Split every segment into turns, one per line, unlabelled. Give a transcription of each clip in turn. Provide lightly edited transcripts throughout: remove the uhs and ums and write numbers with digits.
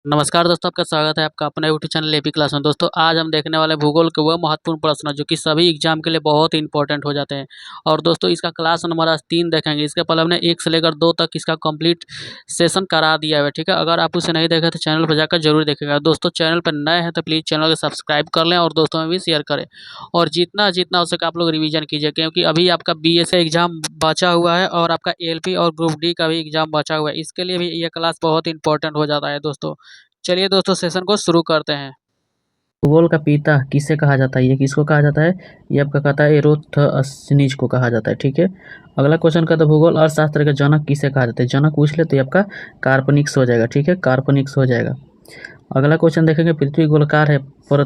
नमस्कार दोस्तों, आपका स्वागत है आपका अपने यूट्यूब चैनल एपी क्लास में। दोस्तों आज हम देखने वाले भूगोल के वह महत्वपूर्ण प्रश्न जो कि सभी एग्जाम के लिए बहुत ही इंपॉर्टेंट हो जाते हैं। और दोस्तों इसका क्लास नंबर आज 3 देखेंगे। इसके पहले हमने 1 से लेकर 2 तक इसका कंप्लीट सेशन करा दिया है, ठीक है। अगर आप उसे नहीं देखे तो चैनल पर जाकर जरूर देखेगा। दोस्तों चैनल पर नए हैं तो प्लीज़ चैनल को सब्सक्राइब कर लें और दोस्तों में भी शेयर करें। और जितना जितना हो सके आप लोग रिविजन कीजिए, क्योंकि अभी आपका बीएसए एग्जाम बचा हुआ है और आपका एलपी और ग्रुप डी का भी एग्जाम बचा हुआ है। इसके लिए भी ये क्लास बहुत इंपॉर्टेंट हो जाता है दोस्तों। चलिए दोस्तों सेशन को शुरू करते हैं।
भूगोल का पिता किसे कहा जाता है? ये किसको कहा जाता है? ये आपका कहता है एरोस्थनीज को कहा जाता है, ठीक है। अगला क्वेश्चन कहता है भूगोल अर्थशास्त्र के जनक किसे कहा जाता है? जनक पूछ ले तो ये आपका कार्पनिक्स हो जाएगा, ठीक है, कार्पनिक्स हो जाएगा। अगला क्वेश्चन देखेंगे पृथ्वी गोलाकार है पर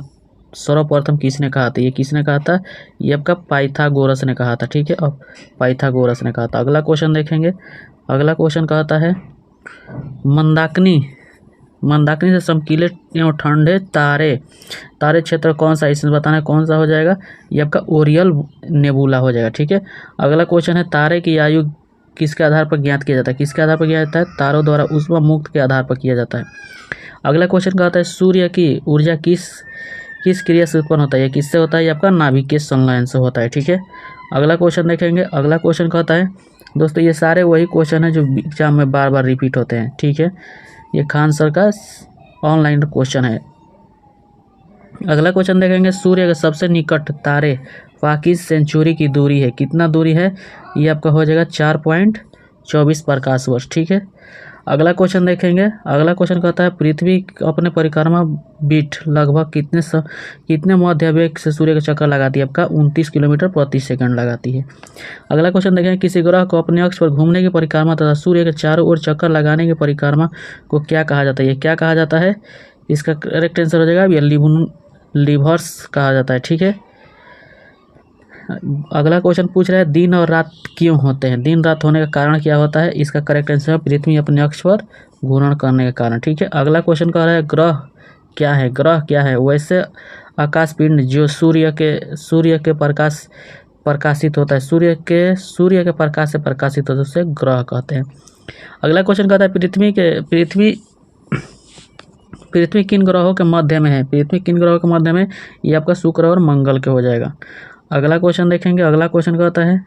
सर्वप्रथम किसने कहा था? ये किसने कहा था? ये आपका पाइथागोरस ने कहा था, ठीक है। अब पाइथागोरस ने कहा था। अगला क्वेश्चन देखेंगे। अगला क्वेश्चन कहता है मंदाकिनी मंदाकिनी से चमकीले एवं ठंडे तारे तारे क्षेत्र कौन सा? इसमें बताना है कौन सा हो जाएगा। ये आपका ओरियल नेबुला हो जाएगा, ठीक है। अगला क्वेश्चन है तारे की आयु किसके आधार पर ज्ञात किया जाता है? किसके आधार पर किया जाता है? तारों द्वारा ऊष्मा मुक्त के आधार पर किया जाता है। अगला क्वेश्चन कहता है सूर्य की ऊर्जा किस किस क्रिया से उत्पन्न होता है? ये किससे होता है? ये आपका नाभिकीय संलयन से होता है, ठीक है। अगला क्वेश्चन देखेंगे। अगला क्वेश्चन कहता है दोस्तों ये सारे वही क्वेश्चन है जो एग्जाम में बार बार रिपीट होते हैं, ठीक है। ये खान सर का ऑनलाइन क्वेश्चन है। अगला क्वेश्चन देखेंगे सूर्य के सबसे निकट तारे किस सेंचुरी की दूरी है? कितना दूरी है? ये आपका हो जाएगा 4.24 प्रकाश वर्ष, ठीक है। अगला क्वेश्चन देखेंगे। अगला क्वेश्चन कहता है पृथ्वी अपने परिक्रमा बीट लगभग कितने मध्य वेग से सूर्य का चक्कर लगाती है? आपका 29 किलोमीटर प्रति सेकंड लगाती है। अगला क्वेश्चन देखेंगे किसी ग्रह को अपने अक्ष पर घूमने की परिक्रमा तथा सूर्य के चारों ओर चक्कर लगाने की परिक्रमा को क्या कहा जाता है? ये क्या कहा जाता है? इसका करेक्ट आंसर हो जाएगा ये लिवर्स कहा जाता है, ठीक है। अगला क्वेश्चन पूछ रहा है दिन और रात क्यों होते हैं? दिन रात होने का कारण क्या होता है? इसका करेक्ट आंसर है पृथ्वी अपने अक्ष पर घूर्णन करने के कारण, ठीक है। अगला क्वेश्चन कह रहा है ग्रह क्या है? ग्रह क्या है? वैसे आकाश पिंड जो सूर्य के प्रकाशित होता है, सूर्य के प्रकाश से प्रकाशित होता है, उसे ग्रह कहते हैं। अगला क्वेश्चन कहता है पृथ्वी किन ग्रहों के मध्य में है? पृथ्वी किन ग्रहों के मध्य में? ये आपका शुक्र और मंगल के हो जाएगा। अगला क्वेश्चन देखेंगे। अगला क्वेश्चन कहता है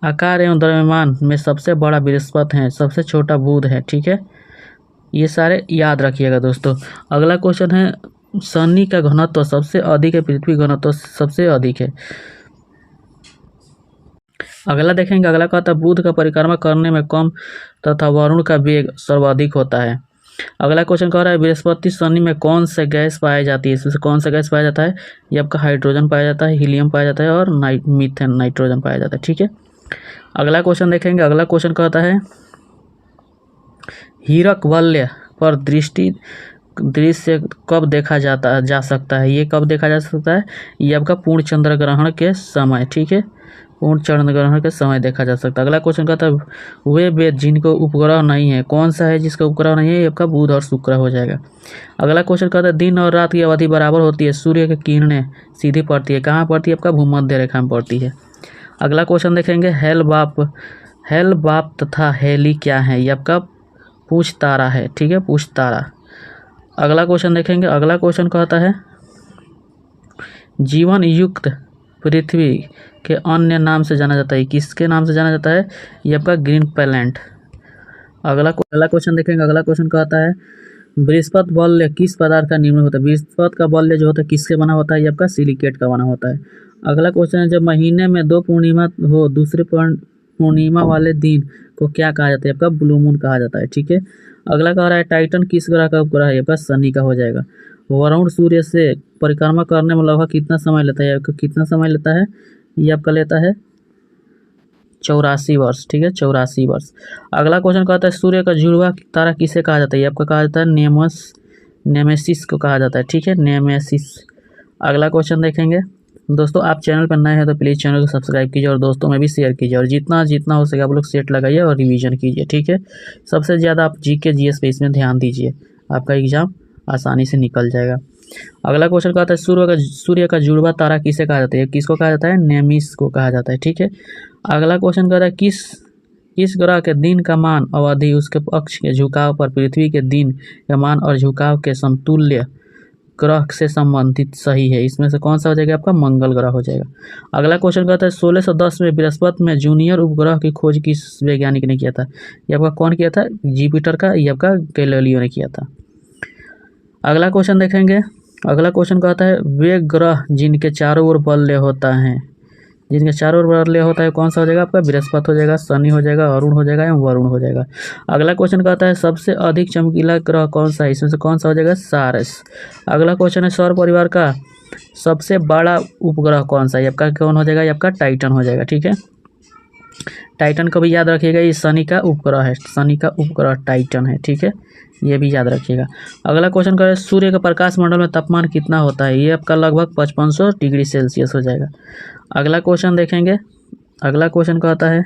आकार एवं द्रव्यमान में सबसे बड़ा बृहस्पति है, सबसे छोटा बुध है, ठीक है। ये सारे याद रखिएगा दोस्तों। अगला क्वेश्चन है शनि का घनत्व सबसे अधिक है, पृथ्वी घनत्व सबसे अधिक है। अगला देखेंगे। अगला कहता है बुध का परिक्रमा करने में कम तथा वरुण का वेग सर्वाधिक होता है। अगला क्वेश्चन कह रहा है बृहस्पति शनि में कौन से गैस पाई जाती है? इसमें से कौन सा गैस पाया जाता है? ये आपका हाइड्रोजन पाया जाता है, हीलियम पाया जाता है और मीथेन नाइट्रोजन पाया जाता है, ठीक है। अगला क्वेश्चन देखेंगे। अगला क्वेश्चन कहता है हीरक वलय पर दृश्य कब देखा जा सकता है? ये कब देखा जा सकता है? ये आपका पूर्ण चंद्र ग्रहण के समय, ठीक है, पूर्ण चंद्र ग्रहण के समय देखा जा सकता है। अगला क्वेश्चन कहता है वे वेद जिनको उपग्रह नहीं है, कौन सा है जिसका उपग्रह नहीं है? ये आपका बुध और शुक्र हो जाएगा। अगला क्वेश्चन कहता है दिन और रात की अवधि बराबर होती है, सूर्य की किरणें सीधी पड़ती है, कहाँ पड़ती है? आपका भूमध्य रेखा में पड़ती है। अगला क्वेश्चन देखेंगे हेल बाप तथा हेली क्या है? ये आपका पूछ तारा है, ठीक है, पूछ तारा। अगला क्वेश्चन देखेंगे। अगला क्वेश्चन कहता है जीवन युक्त पृथ्वी के अन्य नाम से जाना जाता है, किसके नाम से जाना जाता है? ये आपका ग्रीन प्लैनेट। अगला क्वेश्चन देखेंगे। अगला क्वेश्चन कहता है बृहस्पति बल्य किस पदार्थ का निर्माण होता है? बृहस्पति का बल्य जो होता है किससे बना होता है? ये आपका सिलिकेट का बना होता है। अगला क्वेश्चन है जब महीने में 2 पूर्णिमा हो दूसरे पूर्णिमा वाले दिन को क्या कहा जाता है? आपका ब्लू मून कहा जाता है, ठीक है। अगला कह रहा है टाइटन किस ग्रह का उपग्रह है? आपका शनि का हो जाएगा। वरुण सूर्य से परिक्रमा करने में लगभग कितना समय लेता है? आपका कितना समय लेता है? ये आपका लेता है 84 वर्ष, ठीक है, 84 वर्ष। अगला क्वेश्चन कहता है सूर्य का जुड़वा तारा किसे कहा जाता है? ये आपका कहा जाता है नेमेसिस को कहा जाता है, ठीक है, नेमेसिस। अगला क्वेश्चन देखेंगे। दोस्तों आप चैनल पर नए हैं तो प्लीज़ चैनल को सब्सक्राइब कीजिए और दोस्तों में भी शेयर कीजिए और जितना जितना हो सके आप लोग सेट लगाइए और रिवीजन कीजिए, ठीक है। सबसे ज़्यादा आप जीके जीएस पे इसमें ध्यान दीजिए, आपका एग्जाम आसानी से निकल जाएगा। अगला क्वेश्चन कहता है सूर्य का जुड़वा तारा किसे कहा जाता है? किसको कहा जाता है? नेमिस को कहा जाता है, ठीक है। अगला क्वेश्चन कहता है किस किस ग्रह के दिन का मान अवधि उसके अक्ष के झुकाव पर पृथ्वी के दिन के मान और झुकाव के समतुल्य ग्रह से संबंधित सही है? इसमें से कौन सा हो जाएगा? आपका मंगल ग्रह हो जाएगा। अगला क्वेश्चन कहता है 1610 में बृहस्पति में जूनियर उपग्रह की खोज किस वैज्ञानिक ने किया था? ये आपका कौन किया था? जुपिटर का, ये आपका गैलीलियो ने किया था। अगला क्वेश्चन देखेंगे। अगला क्वेश्चन कहता है वे ग्रह जिनके चारों ओर बल्य होता है, जिनके चारों ओर बल्य होता है कौन सा हो जाएगा? आपका बृहस्पति हो जाएगा, शनि हो जाएगा, अरुण हो जाएगा या वरुण हो जाएगा। अगला क्वेश्चन कहता है सबसे अधिक चमकीला ग्रह कौन सा है? इसमें से कौन सा हो जाएगा? सारस। अगला क्वेश्चन है सौर परिवार का सबसे बड़ा उपग्रह कौन सा है? आपका कौन हो जाएगा? ये आपका टाइटन हो जाएगा। ठीक है, टाइटन को भी याद रखिएगा, ये शनि का उपग्रह है, शनि का उपग्रह टाइटन है। ठीक है, ये भी याद रखिएगा। अगला क्वेश्चन करें सूर्य के प्रकाश मंडल में तापमान कितना होता है? ये आपका लगभग 5500 डिग्री सेल्सियस हो जाएगा। अगला क्वेश्चन देखेंगे। अगला क्वेश्चन कहता है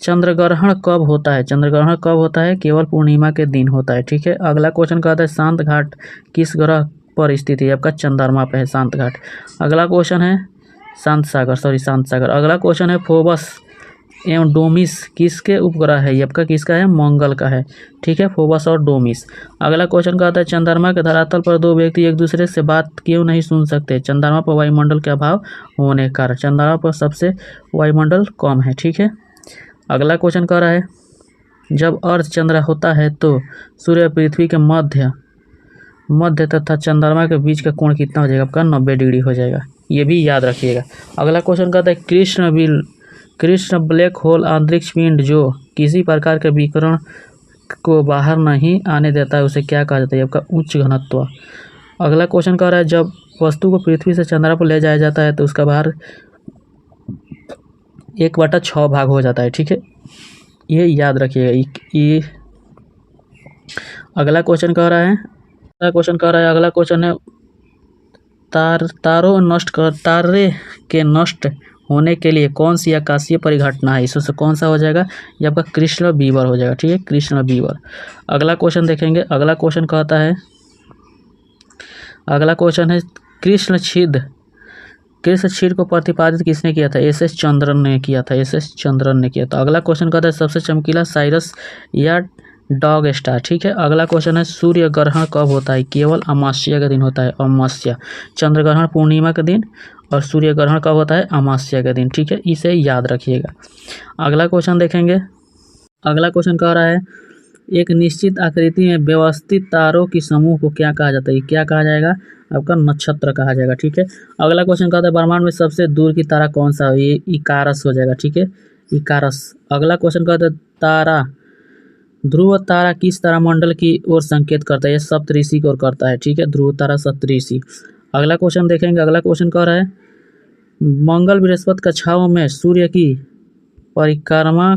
चंद्रग्रहण कब होता है? चंद्रग्रहण कब होता है? केवल पूर्णिमा के दिन होता है। ठीक है, अगला क्वेश्चन कहता है शांत घाट किस ग्रह पर स्थित है? आपका चंद्रमा पे है शांत घाट। अगला क्वेश्चन है शांत सागर। अगला क्वेश्चन है फोबस एवं डोमिस किसके उपग्रह है? ये आपका किसका है? मंगल का है। ठीक है, फोबस और डोमिस। अगला क्वेश्चन कहता है चंद्रमा के धरातल पर दो व्यक्ति एक दूसरे से बात क्यों नहीं सुन सकते? चंद्रमा पर वायुमंडल के अभाव होने के कारण। चंद्रमा पर सबसे वायुमंडल कम है। ठीक है, अगला क्वेश्चन कह रहा है जब अर्ध चंद्र होता है तो सूर्य पृथ्वी के मध्य तथा चंद्रमा के बीच का कोण कितना हो जाएगा? आपका 90 डिग्री हो जाएगा। ये भी याद रखिएगा। अगला क्वेश्चन कहता है कृष्ण ब्लैक होल अंतरिक्ष पिंड जो किसी प्रकार के विकिरण को बाहर नहीं आने देता है उसे क्या कहा जाता है? आपका उच्च घनत्व। अगला क्वेश्चन कह रहा है जब वस्तु को पृथ्वी से चंद्रमा पर ले जाया जाता है तो उसका भार 1/6 भाग हो जाता है। ठीक है, ये याद रखिएगा। ये अगला क्वेश्चन कह रहा है अगला क्वेश्चन है तारे के नष्ट होने के लिए कौन सी आकाशीय परिघटना है? इसमें से कौन सा हो जाएगा? ये आपका कृष्ण बीवर हो जाएगा। ठीक है, कृष्ण बीवर। अगला क्वेश्चन देखेंगे। अगला क्वेश्चन कहता है कृष्ण छीद को प्रतिपादित किसने किया था? एस.एस. चंद्रन ने किया था। अगला क्वेश्चन कहता है सबसे चमकीला साइरस या डॉग स्टार। ठीक है, अगला क्वेश्चन है सूर्य ग्रहण कब होता है? केवल अमावस्या के दिन होता है, अमावस्या। चंद्र ग्रहण पूर्णिमा के दिन और सूर्य ग्रहण कब होता है? अमावस्या के दिन। ठीक है, इसे याद रखिएगा। अगला क्वेश्चन देखेंगे। अगला क्वेश्चन कह रहा है एक निश्चित आकृति में व्यवस्थित तारों की समूह को क्या कहा जाता है? क्या कहा जाएगा? आपका नक्षत्र कहा जाएगा। ठीक है, अगला क्वेश्चन कहता है ब्रह्मांड में सबसे दूर की तारा कौन सा है? ये इकारस हो जाएगा। ठीक है, इकारस। अगला क्वेश्चन कहता है ध्रुव तारा किस तारामंडल की ओर संकेत करता है? ये सप्तऋषि की ओर करता है। ठीक है, ध्रुव तारा सप्तऋषि। अगला क्वेश्चन देखेंगे। अगला क्वेश्चन कह रहा है मंगल बृहस्पति कक्षाओं में सूर्य की परिक्रमा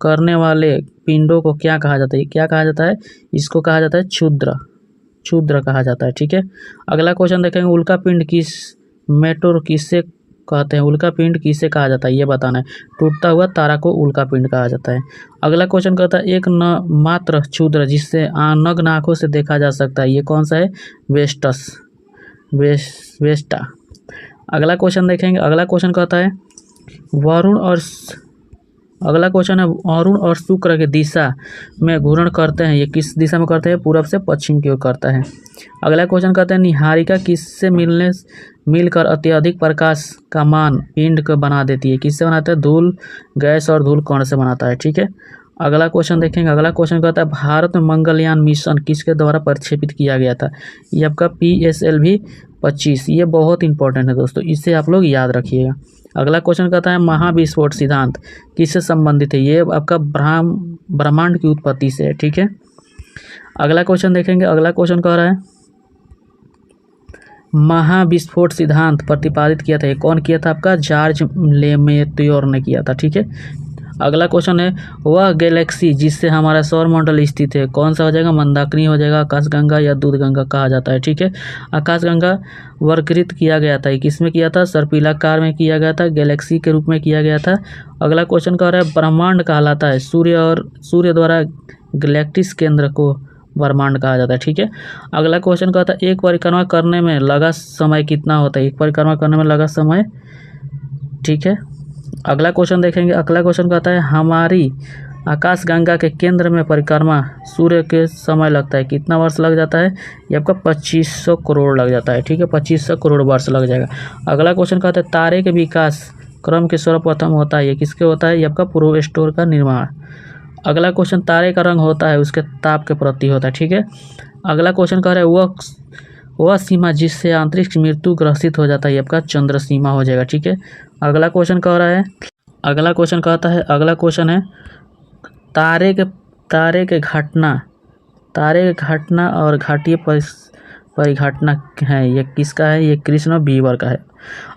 करने वाले पिंडों को क्या कहा जाता है? क्या कहा जाता है? इसको कहा जाता है क्षुद्र कहा जाता है। ठीक है, अगला क्वेश्चन देखेंगे उल्का पिंड किससे कहते हैं? उल्का पिंड किसे कहा जाता है? ये बताना है। टूटता हुआ तारा को उल्का पिंड कहा जाता है। अगला क्वेश्चन कहता है एक मात्र क्षुद्र जिससे नग्न आंखों से देखा जा सकता है, ये कौन सा है? वेस्टा। अगला क्वेश्चन देखेंगे। अगला क्वेश्चन कहता है अरुण और शुक्र की दिशा में घूर्णन करते हैं, ये किस दिशा में करते हैं? पूरब से पश्चिम की ओर करता है। अगला क्वेश्चन कहते हैं निहारिका किससे मिलकर अत्यधिक प्रकाश का मान पिंड को बना देती है? किससे बनाता है? धूल गैस और धूल कण से बनाता है। ठीक है, अगला क्वेश्चन देखेंगे। अगला क्वेश्चन कहता है भारत में मंगलयान मिशन किसके द्वारा प्रक्षेपित किया गया था? ये आपका PSLV-25। ये बहुत इंपॉर्टेंट है दोस्तों, इसे आप लोग याद रखिएगा। अगला क्वेश्चन कहता है महाविस्फोट सिद्धांत किससे संबंधित है? ये आपका ब्रह्मांड की उत्पत्ति से है। ठीक है, अगला क्वेश्चन देखेंगे। अगला क्वेश्चन कह रहा है महाविस्फोट सिद्धांत प्रतिपादित किया था, ये कौन किया था? आपका जॉर्ज लेमेत्योर ने किया था। ठीक है, अगला क्वेश्चन है वह गैलेक्सी जिससे हमारा सौरमंडल स्थित है कौन सा हो जाएगा? मंदाकिनी हो जाएगा, आकाशगंगा या दूधगंगा कहा जाता है। ठीक है, आकाशगंगा वर्गीकृत किया गया था, किसमें किया था? सर्पिलाकार में किया गया था, गैलेक्सी के रूप में किया गया था। अगला क्वेश्चन कह रहा है ब्रह्मांड कहलाता है सूर्य द्वारा गैलेक्टिक केंद्र को ब्रह्मांड कहा जाता है। ठीक है, अगला क्वेश्चन कहता है एक परिक्रमा करने में लगा समय कितना होता है? एक परिक्रमा करने में लगा समय, ठीक है, अगला क्वेश्चन देखेंगे। अगला क्वेश्चन कहता है हमारी आकाशगंगा के केंद्र में परिक्रमा सूर्य के समय लगता है कितना वर्ष लग जाता है? ये आपका 2500 करोड़ लग जाता है। ठीक है, 2500 करोड़ वर्ष लग जाएगा। अगला क्वेश्चन कहता है तारे के विकास क्रम के सर्वप्रथम होता है, ये किसके होता है? ये आपका प्रोटोस्टार का निर्माण। अगला क्वेश्चन तारे का रंग होता है उसके ताप के प्रति होता है। ठीक है, अगला क्वेश्चन कह रहा है वह सीमा जिससे अंतरिक्ष मृत्यु ग्रसित हो जाता है, ये आपका चंद्र सीमा हो जाएगा। ठीक है, अगला क्वेश्चन कह रहा है, अगला क्वेश्चन कहता है, अगला क्वेश्चन है तारे के घटना और घाटीय परिघटना है, ये किसका है? ये कृष्ण बीवर का है।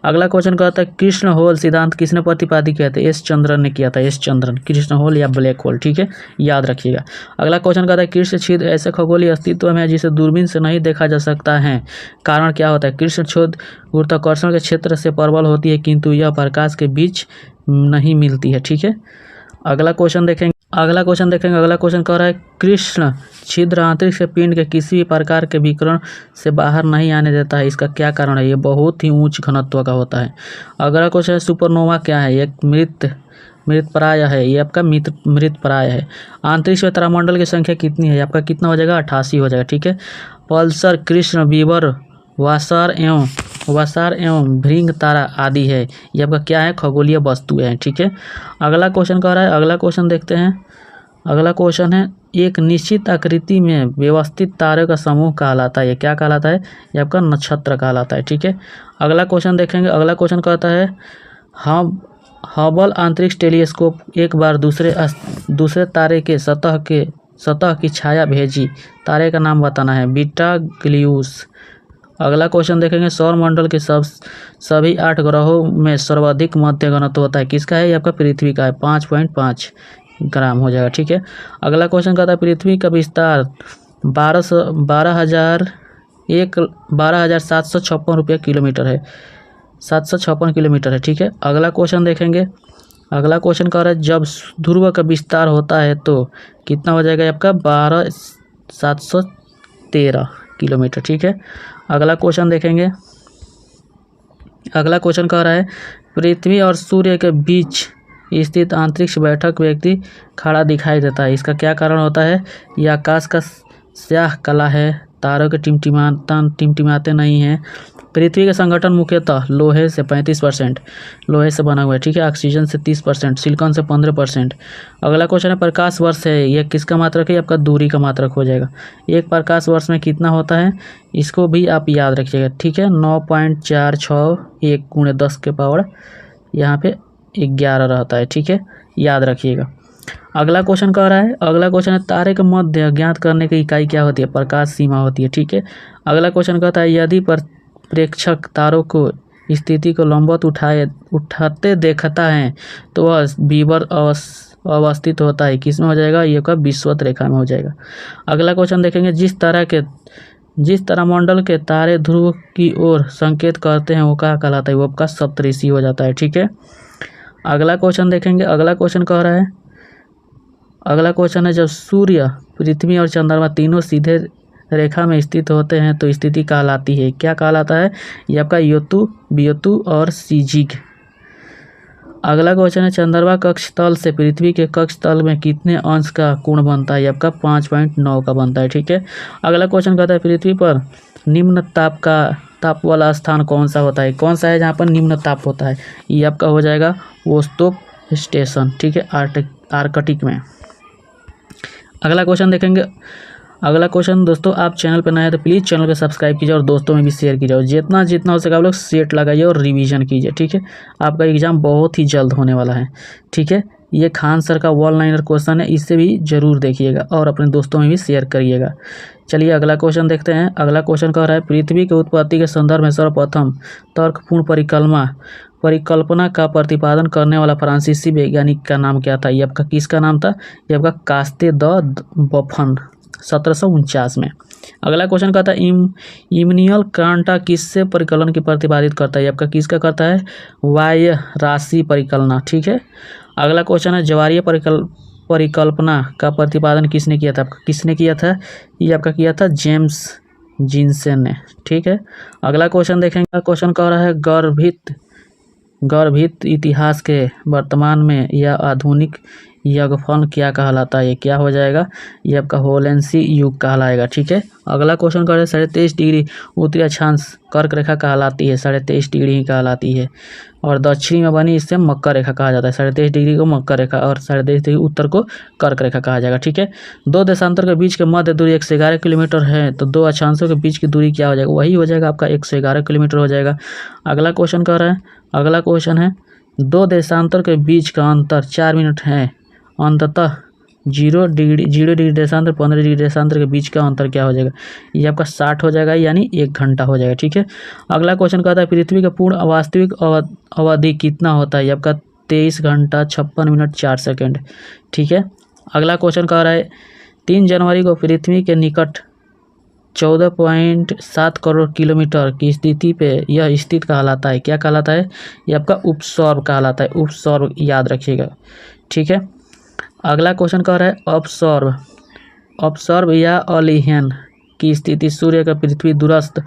अगला क्वेश्चन कहता है कृष्ण होल सिद्धांत किसने प्रतिपादित किया था? एस चंद्रन ने किया था। एस चंद्रन, कृष्ण होल या ब्लैक होल। ठीक है, याद रखिएगा। अगला क्वेश्चन कहता है कृष्ण छिद्र ऐसे खगोलीय अस्तित्व में है जिसे दूरबीन से नहीं देखा जा सकता है, कारण क्या होता है? कृष्ण छिद्र गुरुत्वाकर्षण के क्षेत्र से प्रबल होती है किंतु यह प्रकाश के बीच नहीं मिलती है। ठीक है, अगला क्वेश्चन देखेंगे। अगला क्वेश्चन कह रहा है कृष्ण छिद्र अंतरिक्ष के पिंड के किसी भी प्रकार के विकिरण से बाहर नहीं आने देता है, इसका क्या कारण है? ये बहुत ही उच्च घनत्व का होता है। अगला क्वेश्चन है सुपरनोवा क्या है? एक मृतप्राय है, ये आपका मृतप्राय है। अंतरिक्ष में तारामंडल की संख्या कितनी है? आपका कितना हो जाएगा? 88 हो जाएगा। ठीक है, पल्सर, कृष्ण, बीवर, वासार एवं भृंग तारा आदि है, ये आपका क्या है? खगोलीय वस्तुएं हैं। ठीक है, अगला क्वेश्चन कह रहा है, अगला क्वेश्चन देखते हैं। अगला क्वेश्चन है एक निश्चित आकृति में व्यवस्थित तारों का समूह कहलाता है, ये क्या कहलाता है? ये आपका नक्षत्र कहलाता है। ठीक है, अगला क्वेश्चन देखेंगे। अगला क्वेश्चन कहता है हबल अंतरिक्ष टेलीस्कोप एक बार दूसरे तारे के सतह की छाया भेजी, तारे का नाम बताना है। बीटा ग्लियूस। अगला क्वेश्चन देखेंगे सौर मंडल के सभी 8 ग्रहों में सर्वाधिक मध्य घनत्व होता है, किसका है? ये आपका पृथ्वी का है, 5.5 ग्राम हो जाएगा। ठीक है, अगला क्वेश्चन कहता है पृथ्वी का विस्तार 12,756 रुपये किलोमीटर है, 756 किलोमीटर है। ठीक है, अगला क्वेश्चन देखेंगे। अगला क्वेश्चन कह रहा है जब ध्रुव का विस्तार होता है तो कितना हो जाएगा? आपका 12,713 किलोमीटर। ठीक है, अगला क्वेश्चन देखेंगे। अगला क्वेश्चन कह रहा है पृथ्वी और सूर्य के बीच स्थित अंतरिक्ष बैठक व्यक्ति खड़ा दिखाई देता है, इसका क्या कारण होता है? यह आकाश का स्याह कला है, तारों के टिमटिमाते नहीं हैं। पृथ्वी का संगठन मुख्यतः लोहे से 35% लोहे से बना हुआ है। ठीक है, ऑक्सीजन से 30%, सिलिकॉन से 15%। अगला क्वेश्चन है प्रकाश वर्ष है, यह किसका मात्रक है? आपका दूरी का मात्रक हो जाएगा। एक प्रकाश वर्ष में कितना होता है? इसको भी आप याद रखिएगा। ठीक है, 9.461 × 10 के पावर यहाँ पे 11 रहता है। ठीक है, याद रखिएगा। अगला क्वेश्चन कह रहा है, अगला क्वेश्चन है तारे के मध्य ज्ञात करने की इकाई क्या होती है? प्रकाश सीमा होती है। ठीक है, अगला क्वेश्चन कहता है यदि प्रेक्षक तारों को स्थिति को लंबवत उठाते देखता है तो वह बीवर अवस्थित होता है, किसमें हो जाएगा? ये का विषुवत रेखा में हो जाएगा। अगला क्वेश्चन देखेंगे जिस तारामंडल के तारे ध्रुव की ओर संकेत करते हैं वो क्या कहलाता है? वो आपका सप्तऋषि हो जाता है। ठीक है, अगला क्वेश्चन देखेंगे। अगला क्वेश्चन कह रहा है, अगला क्वेश्चन है जब सूर्य, पृथ्वी और चंद्रमा तीनों सीधे रेखा में स्थित होते हैं तो स्थिति कहलाती है, क्या कहलाता है? ये आपका योतु, बियोतु और सीजिग। अगला क्वेश्चन है चंद्रमा कक्ष तल से पृथ्वी के कक्ष तल में कितने अंश का कोण बनता है? ये आपका 5.9 का बनता है। ठीक है, अगला क्वेश्चन कहता है पृथ्वी पर निम्न ताप वाला स्थान कौन सा होता है? कौन सा है जहाँ पर निम्न ताप होता है? ये आपका हो जाएगा वोस्तोक स्टेशन। ठीक है, आर्कटिक में। अगला क्वेश्चन देखेंगे। अगला क्वेश्चन दोस्तों आप चैनल पर नए हैं तो प्लीज़ चैनल को सब्सक्राइब कीजिए और दोस्तों में भी शेयर कीजिए और जितना हो सके आप लोग सेट लगाइए और रिवीजन कीजिए। ठीक है, आपका एग्ज़ाम बहुत ही जल्द होने वाला है। ठीक है, ये खान सर का वन लाइनर क्वेश्चन है, इससे भी ज़रूर देखिएगा और अपने दोस्तों में भी शेयर करिएगा। चलिए अगला क्वेश्चन देखते हैं। अगला क्वेश्चन कह रहा है पृथ्वी के उत्पत्ति के संदर्भ में सर्वप्रथम तर्कपूर्ण परिकल्पना का प्रतिपादन करने वाला फ्रांसीसी वैज्ञानिक का नाम क्या था? ये आपका किसका नाम था? ये आपका कास्ते द बफन, 1749 में। अगला क्वेश्चन कहता है इमैनुएल कांट किससे परिकलन की प्रतिपादित करता है? ये आपका किसका करता है? बाह्य राशि परिकलना। ठीक है, अगला क्वेश्चन है ज्वारीय परिकल्पना का प्रतिपादन किसने किया था? किसने किया था? ये आपका किया था जेम्स जिन्सेन ने। ठीक है, अगला क्वेश्चन देखेंगे। क्वेश्चन कह रहा है गर्भित इतिहास के वर्तमान में यह आधुनिक योगफल क्या कहलाता है? ये क्या हो जाएगा? ये आपका होलेंसी युग कहलाएगा। ठीक है, अगला क्वेश्चन कर रहे हैं 23.5 डिग्री उत्तरी अक्षांश कर्क रेखा कहलाती है, 23.5 डिग्री ही कहलाती है। और दक्षिणी में बनी इससे मकर रेखा कहा जाता है। 23.5 डिग्री को मकर रेखा और 23.5 डिग्री उत्तर को कर्क रेखा कहा जाएगा। ठीक है, दो देशांतर के बीच के मध्य दूरी 111 किलोमीटर है, तो दो अक्षांशों के बीच की दूरी क्या हो जाएगा? वही हो जाएगा आपका 111 किलोमीटर हो जाएगा। अगला क्वेश्चन कर रहे हैं, अगला क्वेश्चन है दो देशांतर के बीच का अंतर 4 मिनट है, अंततः 0 डिग्री देशांतर 15 डिग्री देशांतर के बीच का अंतर क्या हो जाएगा? ये आपका 60 हो जाएगा, यानी 1 घंटा हो जाएगा। ठीक है, अगला क्वेश्चन कहता है पृथ्वी का पूर्ण वास्तविक अवधि कितना होता है? ये आपका 23 घंटा 56 मिनट 4 सेकेंड। ठीक है, अगला क्वेश्चन कह रहा है 3 जनवरी को पृथ्वी के निकट 14.7 करोड़ किलोमीटर की स्थिति पे यह स्थित कहलाता है। क्या कहलाता है? ये आपका उपसौर कहलाता है, उपसौर याद रखिएगा। ठीक है, अगला क्वेश्चन कह रहा है अपसर्व या अलिहन की स्थिति सूर्य का पृथ्वी दूरस्थ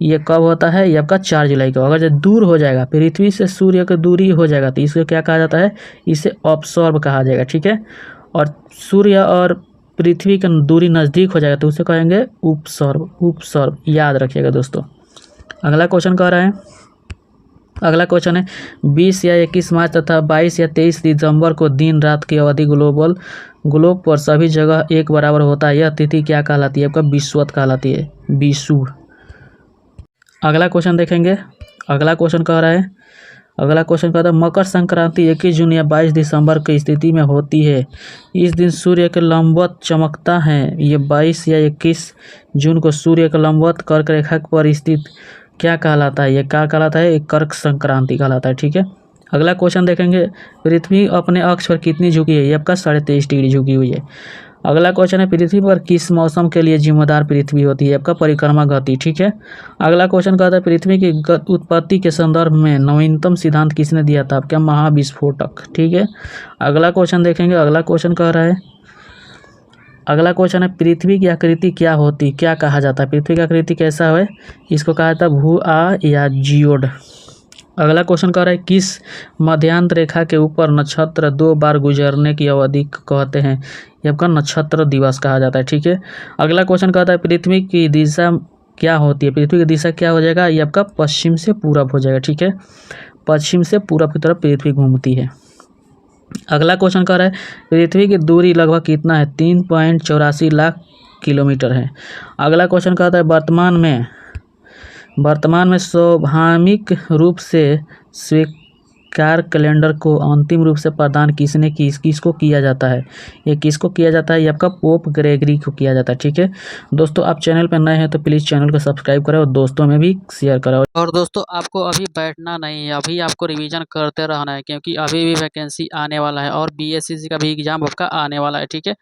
ये कब होता है? ये आपका 4 जुलाई को। अगर जब दूर हो जाएगा, पृथ्वी से सूर्य की दूरी हो जाएगा, तो इसको क्या कहा जाता है? इसे अपसर्व कहा जाएगा। ठीक है, और सूर्य और पृथ्वी की दूरी नज़दीक हो जाएगा तो उसे कहेंगे उपसर्व। उपसर्व याद रखिएगा दोस्तों। अगला क्वेश्चन कह रहा है, अगला क्वेश्चन है 20 या 21 मार्च तथा 22 या 23 दिसंबर को दिन रात की अवधि ग्लोब पर सभी जगह एक बराबर होता है। यह तिथि क्या कहलाती है? आपका विषुवत कहलाती है, विषुव। अगला क्वेश्चन देखेंगे, अगला क्वेश्चन कह रहा है, अगला क्वेश्चन कहता है मकर संक्रांति 21 जून या 22 दिसंबर की स्थिति में होती है। इस दिन सूर्य के लंबवत चमकता है। ये 22 या 21 जून को सूर्य के लंबवत कर्क रेखा पर स्थित क्या कहलाता है? ये क्या कहलाता है? एक कर्क संक्रांति कहलाता है। ठीक है, अगला क्वेश्चन देखेंगे पृथ्वी अपने अक्ष पर कितनी झुकी है? ये आपका 23.5 डिग्री झुकी हुई है। अगला क्वेश्चन है पृथ्वी पर किस मौसम के लिए जिम्मेदार पृथ्वी होती है? आपका परिक्रमा गति। ठीक है, अगला क्वेश्चन कहता है पृथ्वी की उत्पत्ति के संदर्भ में नवीनतम सिद्धांत किसने दिया था? आपका महाविस्फोटक। ठीक है, अगला क्वेश्चन देखेंगे, अगला क्वेश्चन कह रहा है, अगला क्वेश्चन है पृथ्वी की आकृति क्या होती, क्या कहा जाता है? पृथ्वी की आकृति कैसा है? इसको कहा जाता है भू-आ या जियोड। अगला क्वेश्चन कह रहा है किस मध्यांतर रेखा के ऊपर नक्षत्र 2 बार गुजरने की अवधि कहते हैं? ये आपका नक्षत्र दिवस कहा जाता है। ठीक है, अगला क्वेश्चन कहता है पृथ्वी की दिशा क्या होती है? पृथ्वी की दिशा क्या हो जाएगा? ये आपका पश्चिम से पूरब हो जाएगा। ठीक है, पश्चिम से पूरब की तरफ पृथ्वी घूमती है। अगला क्वेश्चन कह रहा है पृथ्वी की दूरी लगभग कितना है? 3.84 लाख किलोमीटर है। अगला क्वेश्चन कहता है वर्तमान में स्वाभाविक रूप से स्वीकार कैलेंडर को अंतिम रूप से प्रदान किसको किया जाता है? ये किसको किया जाता है? ये आपका पोप ग्रेगरी को किया जाता है। ठीक है दोस्तों, आप चैनल पर नए हैं तो प्लीज़ चैनल को सब्सक्राइब करें और दोस्तों में भी शेयर करें।
और दोस्तों आपको अभी बैठना नहीं है, अभी आपको रिवीजन करते रहना है, क्योंकि अभी भी वैकेंसी आने वाला है और BSCC का भी एग्जाम आपका आने वाला है। ठीक है।